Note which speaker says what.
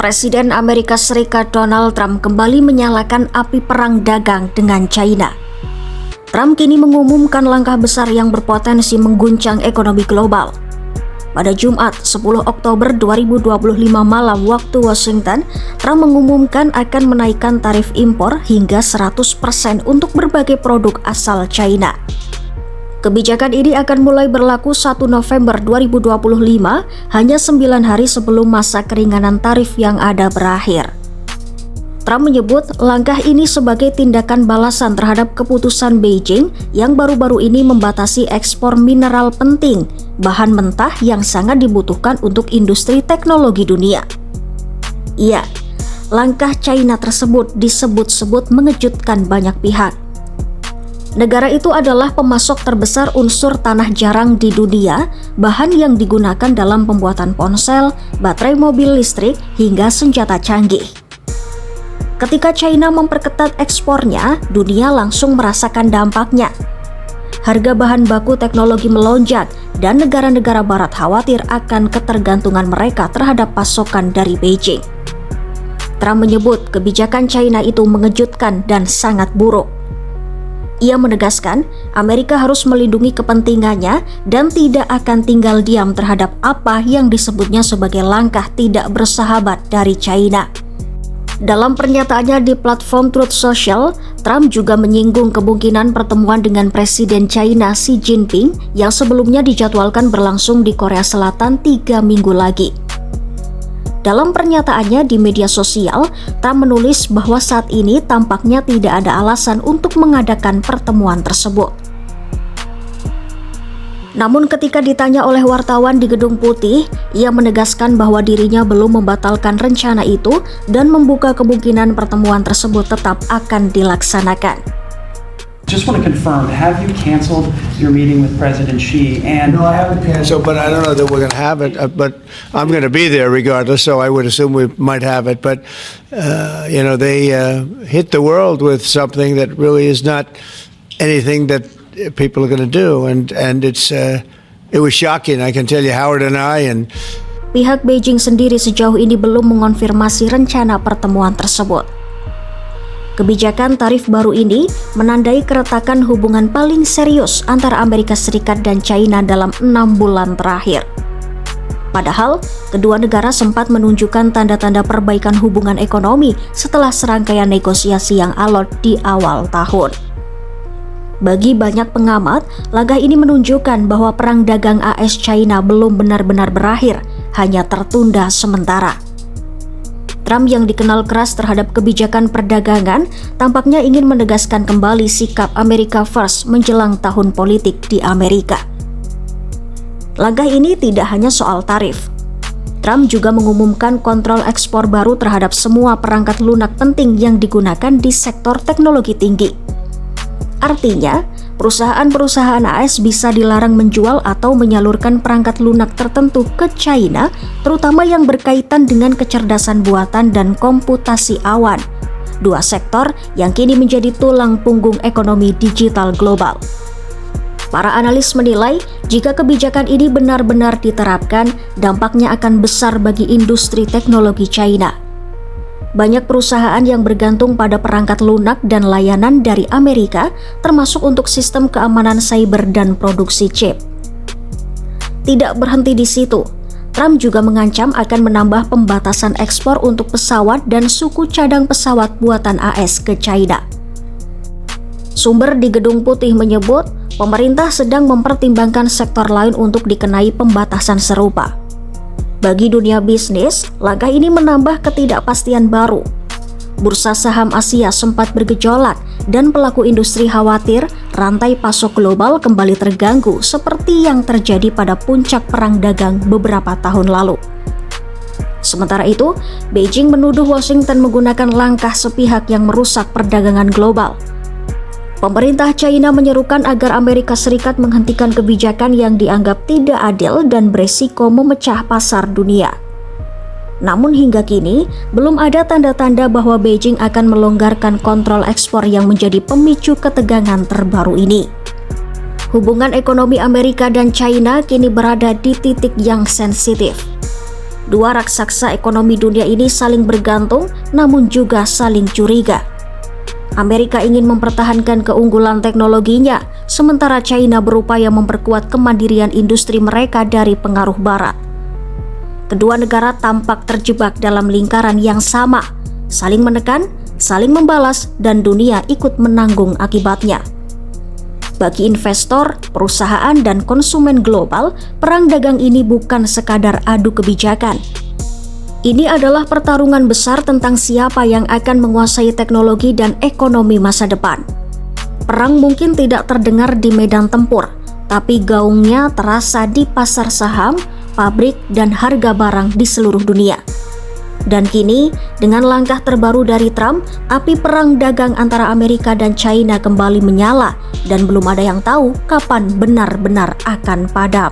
Speaker 1: Presiden Amerika Serikat Donald Trump kembali menyalakan api perang dagang dengan China. Trump kini mengumumkan langkah besar yang berpotensi mengguncang ekonomi global. Pada Jumat 10 Oktober 2025 malam waktu Washington, Trump mengumumkan akan menaikkan tarif impor hingga 100% untuk berbagai produk asal China. Kebijakan ini akan mulai berlaku 1 November 2025, hanya 9 hari sebelum masa keringanan tarif yang ada berakhir. Trump menyebut langkah ini sebagai tindakan balasan terhadap keputusan Beijing yang baru-baru ini membatasi ekspor mineral penting, bahan mentah yang sangat dibutuhkan untuk industri teknologi dunia. Iya, langkah China tersebut disebut-sebut mengejutkan banyak pihak. Negara itu adalah pemasok terbesar unsur tanah jarang di dunia, bahan yang digunakan dalam pembuatan ponsel, baterai mobil listrik, hingga senjata canggih. Ketika China memperketat ekspornya, dunia langsung merasakan dampaknya. Harga bahan baku teknologi melonjak, dan negara-negara barat khawatir akan ketergantungan mereka terhadap pasokan dari Beijing. Trump menyebut kebijakan China itu mengejutkan dan sangat buruk. Ia menegaskan Amerika harus melindungi kepentingannya dan tidak akan tinggal diam terhadap apa yang disebutnya sebagai langkah tidak bersahabat dari China. Dalam pernyataannya di platform Truth Social, Trump juga menyinggung kemungkinan pertemuan dengan Presiden China Xi Jinping yang sebelumnya dijadwalkan berlangsung di Korea Selatan 3 minggu lagi. Dalam pernyataannya di media sosial, Trump menulis bahwa saat ini tampaknya tidak ada alasan untuk mengadakan pertemuan tersebut. Namun ketika ditanya oleh wartawan di Gedung Putih, ia menegaskan bahwa dirinya belum membatalkan rencana itu dan membuka kemungkinan pertemuan tersebut tetap akan dilaksanakan.
Speaker 2: Just want to confirm, have you canceled your meeting with President Xi?
Speaker 3: And no, I haven't canceled, but I don't know that we're going to have it. But I'm going to be there regardless, so I would assume we might have it. But they hit the world with something that really is not anything that people are going to do, and it was shocking. I can tell you, Howard and I and.
Speaker 1: Pihak Beijing sendiri sejauh ini belum mengonfirmasi rencana pertemuan tersebut. Kebijakan tarif baru ini menandai keretakan hubungan paling serius antara Amerika Serikat dan China dalam 6 bulan terakhir. Padahal, kedua negara sempat menunjukkan tanda-tanda perbaikan hubungan ekonomi setelah serangkaian negosiasi yang alot di awal tahun. Bagi banyak pengamat, langkah ini menunjukkan bahwa perang dagang AS-China belum benar-benar berakhir, hanya tertunda sementara. Trump yang dikenal keras terhadap kebijakan perdagangan tampaknya ingin menegaskan kembali sikap America First menjelang tahun politik di Amerika. Langkah ini tidak hanya soal tarif. Trump juga mengumumkan kontrol ekspor baru terhadap semua perangkat lunak penting yang digunakan di sektor teknologi tinggi. Artinya, perusahaan-perusahaan AS bisa dilarang menjual atau menyalurkan perangkat lunak tertentu ke China, terutama yang berkaitan dengan kecerdasan buatan dan komputasi awan, dua sektor yang kini menjadi tulang punggung ekonomi digital global. Para analis menilai, jika kebijakan ini benar-benar diterapkan, dampaknya akan besar bagi industri teknologi China. Banyak perusahaan yang bergantung pada perangkat lunak dan layanan dari Amerika, termasuk untuk sistem keamanan cyber dan produksi chip. Tidak berhenti di situ, Trump juga mengancam akan menambah pembatasan ekspor untuk pesawat dan suku cadang pesawat buatan AS ke China. Sumber di Gedung Putih menyebut, pemerintah sedang mempertimbangkan sektor lain untuk dikenai pembatasan serupa. Bagi dunia bisnis, langkah ini menambah ketidakpastian baru. Bursa saham Asia sempat bergejolak dan pelaku industri khawatir rantai pasok global kembali terganggu seperti yang terjadi pada puncak perang dagang beberapa tahun lalu. Sementara itu, Beijing menuduh Washington menggunakan langkah sepihak yang merusak perdagangan global. Pemerintah China menyerukan agar Amerika Serikat menghentikan kebijakan yang dianggap tidak adil dan beresiko memecah pasar dunia. Namun hingga kini, belum ada tanda-tanda bahwa Beijing akan melonggarkan kontrol ekspor yang menjadi pemicu ketegangan terbaru ini. Hubungan ekonomi Amerika dan China kini berada di titik yang sensitif. Dua raksasa ekonomi dunia ini saling bergantung namun juga saling curiga. Amerika ingin mempertahankan keunggulan teknologinya, sementara China berupaya memperkuat kemandirian industri mereka dari pengaruh barat. Kedua negara tampak terjebak dalam lingkaran yang sama, saling menekan, saling membalas, dan dunia ikut menanggung akibatnya. Bagi investor, perusahaan, dan konsumen global, perang dagang ini bukan sekadar adu kebijakan. Ini adalah pertarungan besar tentang siapa yang akan menguasai teknologi dan ekonomi masa depan. Perang mungkin tidak terdengar di medan tempur, tapi gaungnya terasa di pasar saham, pabrik, dan harga barang di seluruh dunia. Dan kini, dengan langkah terbaru dari Trump, api perang dagang antara Amerika dan China kembali menyala dan belum ada yang tahu kapan benar-benar akan padam.